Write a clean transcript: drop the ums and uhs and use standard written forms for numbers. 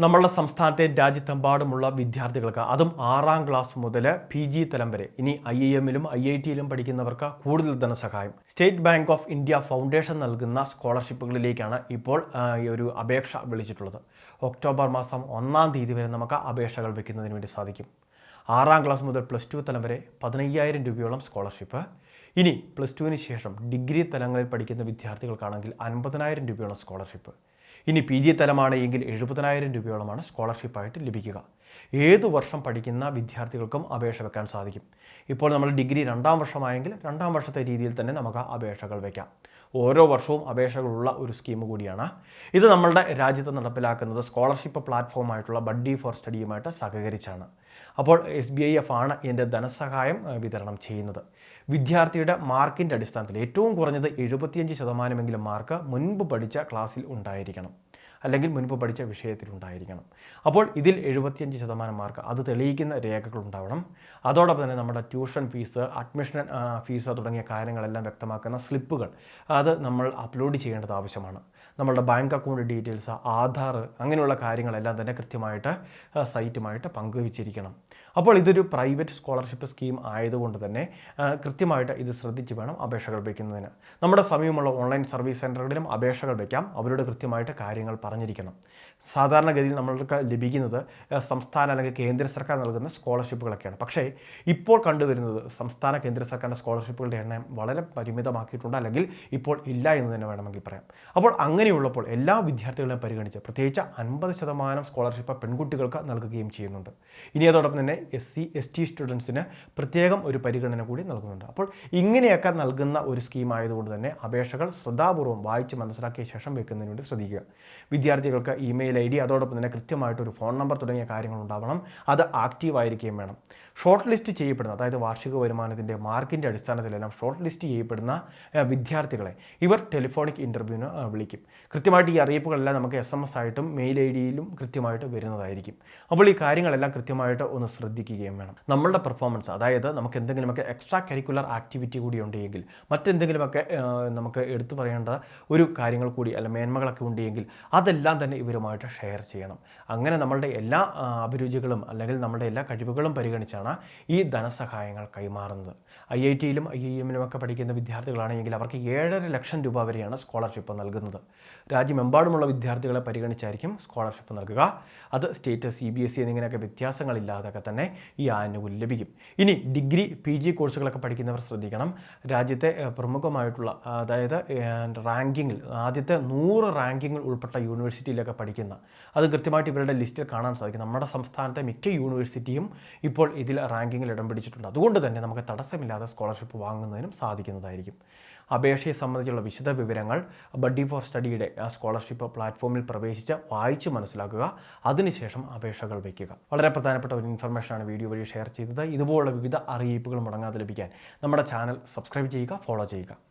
നമ്മളുടെ സംസ്ഥാനത്തെ രാജ്യത്തെമ്പാടുമുള്ള വിദ്യാർത്ഥികൾക്ക് അതും 6ാം ക്ലാസ് മുതൽ PG തലം വരെ ഇനി IIM-ലും IIT-ലും പഠിക്കുന്നവർക്ക് കൂടുതൽ ധനസഹായം state bank of India foundation നൽകുന്ന സ്കോളർഷിപ്പുകളിലേക്കാണ് ഇപ്പോൾ ഈ ഒരു അപേക്ഷ വിളിച്ചിട്ടുള്ളത്. ഒക്ടോബർ മാസം 1-ാം തീയതി വരെ നമുക്ക് അപേക്ഷകൾ വയ്ക്കുന്നതിന് വേണ്ടി സാധിക്കും. 6ാം ക്ലാസ് മുതൽ +2 തലം വരെ 15,000 രൂപയോളം സ്കോളർഷിപ്പ്. ഇനി +2-ന് ശേഷം ഡിഗ്രി തലങ്ങളിൽ പഠിക്കുന്ന വിദ്യാർത്ഥികൾക്കാണെങ്കിൽ 50,000 രൂപയോളം സ്കോളർഷിപ്പ്. ഇനി PG തലമാണ് എങ്കിൽ 70,000 രൂപയോളമാണ് സ്കോളർഷിപ്പായിട്ട് ലഭിക്കുക. ഏതു വർഷം പഠിക്കുന്ന വിദ്യാർത്ഥികൾക്കും അപേക്ഷ വെക്കാൻ സാധിക്കും. ഇപ്പോൾ നമ്മൾ ഡിഗ്രി 2ാം വർഷമായെങ്കിൽ 2ാം വർഷത്തെ രീതിയിൽ തന്നെ നമുക്ക് അപേക്ഷകൾ വയ്ക്കാം. ഓരോ വർഷവും അപേക്ഷകളുള്ള ഒരു സ്കീം കൂടിയാണ് ഇത്. നമ്മളുടെ രാജ്യത്ത് നടപ്പിലാക്കുന്നത് സ്കോളർഷിപ്പ് പ്ലാറ്റ്ഫോമായിട്ടുള്ള ബഡ്ഡി ഫോർ സ്റ്റഡിയുമായിട്ട് സഹകരിച്ചാണ്. അപ്പോൾ SBIF ആണ് ഇതിൻ്റെ ധനസഹായം വിതരണം ചെയ്യുന്നത്. വിദ്യാർത്ഥിയുടെ മാർക്കിൻ്റെ അടിസ്ഥാനത്തിൽ ഏറ്റവും കുറഞ്ഞത് 75% മാർക്ക് മുൻപ് പഠിച്ച ക്ലാസ്സിൽ ഉണ്ടായിരിക്കണം, അല്ലെങ്കിൽ മുൻപ് പഠിച്ച വിഷയത്തിലുണ്ടായിരിക്കണം. അപ്പോൾ ഇതിൽ 75% മാർക്ക് അത് തെളിയിക്കുന്ന രേഖകൾ ഉണ്ടാവണം. അതോടൊപ്പം തന്നെ നമ്മുടെ ട്യൂഷൻ ഫീസ്, അഡ്മിഷൻ ഫീസ് തുടങ്ങിയ കാര്യങ്ങളെല്ലാം വ്യക്തമാക്കുന്ന സ്ലിപ്പുകൾ അത് നമ്മൾ അപ്ലോഡ് ചെയ്യേണ്ടത് ആവശ്യമാണ്. നമ്മളുടെ ബാങ്ക് അക്കൗണ്ട് ഡീറ്റെയിൽസ്, ആധാർ, അങ്ങനെയുള്ള കാര്യങ്ങളെല്ലാം തന്നെ കൃത്യമായിട്ട് സൈറ്റുമായിട്ട് പങ്കുവച്ചിരിക്കണം. അപ്പോൾ ഇതൊരു പ്രൈവറ്റ് സ്കോളർഷിപ്പ് സ്കീം ആയതുകൊണ്ട് തന്നെ കൃത്യമായിട്ട് ഇത് ശ്രദ്ധിച്ച് വേണം അപേക്ഷകൾ വയ്ക്കുന്നതിന്. നമ്മുടെ സമീപമുള്ള ഓൺലൈൻ സർവീസ് സെൻ്ററുകളിലും അപേക്ഷകൾ വയ്ക്കാം. അവരോട് കൃത്യമായിട്ട് കാര്യങ്ങൾ പറഞ്ഞിരിക്കണം. സാധാരണഗതിയിൽ നമ്മൾക്ക് ലഭിക്കുന്നത് സംസ്ഥാന അല്ലെങ്കിൽ കേന്ദ്ര സർക്കാർ നൽകുന്ന സ്കോളർഷിപ്പുകളൊക്കെയാണ്. പക്ഷേ ഇപ്പോൾ കണ്ടുവരുന്നത് സംസ്ഥാന കേന്ദ്ര സർക്കാരിൻ്റെ സ്കോളർഷിപ്പുകളുടെ എണ്ണം വളരെ പരിമിതമാക്കിയിട്ടുണ്ട്, അല്ലെങ്കിൽ ഇപ്പോൾ ഇല്ല എന്ന് തന്നെ വേണമെങ്കിൽ പറയാം. അപ്പോൾ അങ്ങനെയുള്ളപ്പോൾ എല്ലാ വിദ്യാർത്ഥികളെയും പരിഗണിച്ച് പ്രത്യേകിച്ച് 50% സ്കോളർഷിപ്പ് പെൺകുട്ടികൾക്ക് നൽകുകയും ചെയ്യുന്നുണ്ട്. ഇനി അതോടൊപ്പം തന്നെ SC ST സ്റ്റുഡൻസിന് പ്രത്യേകം ഒരു പരിഗണന കൂടി നൽകുന്നുണ്ട്. അപ്പോൾ ഇങ്ങനെയൊക്കെ നൽകുന്ന ഒരു സ്കീം ആയതുകൊണ്ട് തന്നെ അപേക്ഷകൾ ശ്രദ്ധാപൂർവ്വം വായിച്ച് മനസ്സിലാക്കിയ ശേഷം വെക്കുന്നതിന് വേണ്ടി ശ്രദ്ധിക്കുക. വിദ്യാർത്ഥികൾക്ക് ഇമെയിൽ ID, അതോടൊപ്പം തന്നെ കൃത്യമായിട്ടൊരു ഫോൺ നമ്പർ തുടങ്ങിയ കാര്യങ്ങൾ ഉണ്ടാവണം. അത് ആക്റ്റീവ് ആയിരിക്കുകയും വേണം. ഷോർട്ട് ലിസ്റ്റ് ചെയ്യപ്പെടുന്ന, അതായത് വാർഷിക വരുമാനത്തിൻ്റെ മാർക്കിൻ്റെ അടിസ്ഥാനത്തിലെല്ലാം ഷോർട്ട് ലിസ്റ്റ് ചെയ്യപ്പെടുന്ന വിദ്യാർത്ഥികളെ ഇവർ ടെലിഫോണിക് ഇൻ്റർവ്യൂവിന് വിളിക്കും. കൃത്യമായിട്ട് ഈ അറിയിപ്പുകളെല്ലാം നമുക്ക് SMS ആയിട്ടും മെയിൽ IDയിലും കൃത്യമായിട്ട് വരുന്നതായിരിക്കും. അപ്പോൾ ഈ കാര്യങ്ങളെല്ലാം കൃത്യമായിട്ട് ഒന്ന് ശ്രദ്ധിക്കുകയും വേണം. നമ്മളുടെ പെർഫോമൻസ്, അതായത് നമുക്ക് എന്തെങ്കിലുമൊക്കെ എക്സ്ട്രാ കരിക്കുലർ ആക്ടിവിറ്റി കൂടി ഉണ്ടെങ്കിൽ, മറ്റെന്തെങ്കിലുമൊക്കെ നമുക്ക് എടുത്തു പറയേണ്ട ഒരു കാര്യങ്ങൾ കൂടി അല്ല മേന്മകളൊക്കെ ഉണ്ടെങ്കിൽ അതെല്ലാം തന്നെ ഇവരുമായിട്ട് ഷെയർ ചെയ്യണം. അങ്ങനെ നമ്മളുടെ എല്ലാ അഭിരുചികളും അല്ലെങ്കിൽ നമ്മുടെ എല്ലാ കഴിവുകളും പരിഗണിച്ചാണ് ഈ ധനസഹായങ്ങൾ കൈമാറുന്നത്. IIT-ലും IIM-ലും ഒക്കെ പഠിക്കുന്ന വിദ്യാർത്ഥികളാണെങ്കിൽ അവർക്ക് 7.5 ലക്ഷം രൂപ വരെയാണ് സ്കോളർഷിപ്പ് നൽകുന്നത്. രാജ്യമെമ്പാടുമുള്ള വിദ്യാർത്ഥികളെ പരിഗണിച്ചായിരിക്കും സ്കോളർഷിപ്പ് നൽകുക. അത് സ്റ്റേറ്റ്, CBSE എന്നിങ്ങനെയൊക്കെ വ്യത്യാസങ്ങളില്ലാതൊക്കെ തന്നെ ഈ ആനുകൂല്യം ലഭിക്കും. ഇനി ഡിഗ്രി PG കോഴ്സുകളൊക്കെ പഠിക്കുന്നവർ ശ്രദ്ധിക്കണം. രാജ്യത്തെ പ്രമുഖമായിട്ടുള്ള, അതായത് റാങ്കിങ്ങിൽ ആദ്യത്തെ 100 റാങ്കിങ്ങിൽ ഉൾപ്പെട്ട യൂണിവേഴ്സിറ്റിയിലൊക്കെ പഠിക്കുന്ന, അത് കൃത്യമായിട്ട് ഇവരുടെ ലിസ്റ്റിൽ കാണാൻ സാധിക്കും. നമ്മുടെ സംസ്ഥാനത്തെ മിക്ക യൂണിവേഴ്സിറ്റിയും ഇപ്പോൾ ഇതിൽ റാങ്കിങ്ങിൽ ഇടം പിടിച്ചിട്ടുണ്ട്. അതുകൊണ്ട് തന്നെ നമുക്ക് തടസ്സമില്ലാതെ സ്കോളർഷിപ്പ് വാങ്ങുന്നതിനും സാധിക്കുന്നതായിരിക്കും. അപേക്ഷയെ സംബന്ധിച്ചുള്ള വിശദ വിവരങ്ങൾ ബഡ്ഡി ഫോർ സ്റ്റഡിയുടെ സ്കോളർഷിപ്പ് പ്ലാറ്റ്ഫോമിൽ പ്രവേശിച്ച് വായിച്ച് മനസ്സിലാക്കുക. അതിനുശേഷം അപേക്ഷകൾ വയ്ക്കുക. വളരെ പ്രധാനപ്പെട്ട ഒരു ഇൻഫർമേഷനാണ് വീഡിയോ വഴി ഷെയർ ചെയ്തത്. ഇതുപോലുള്ള വിവിധ അറിയിപ്പുകൾ മുടങ്ങാതെ ലഭിക്കാൻ നമ്മുടെ ചാനൽ സബ്സ്ക്രൈബ് ചെയ്യുക, ഫോളോ ചെയ്യുക.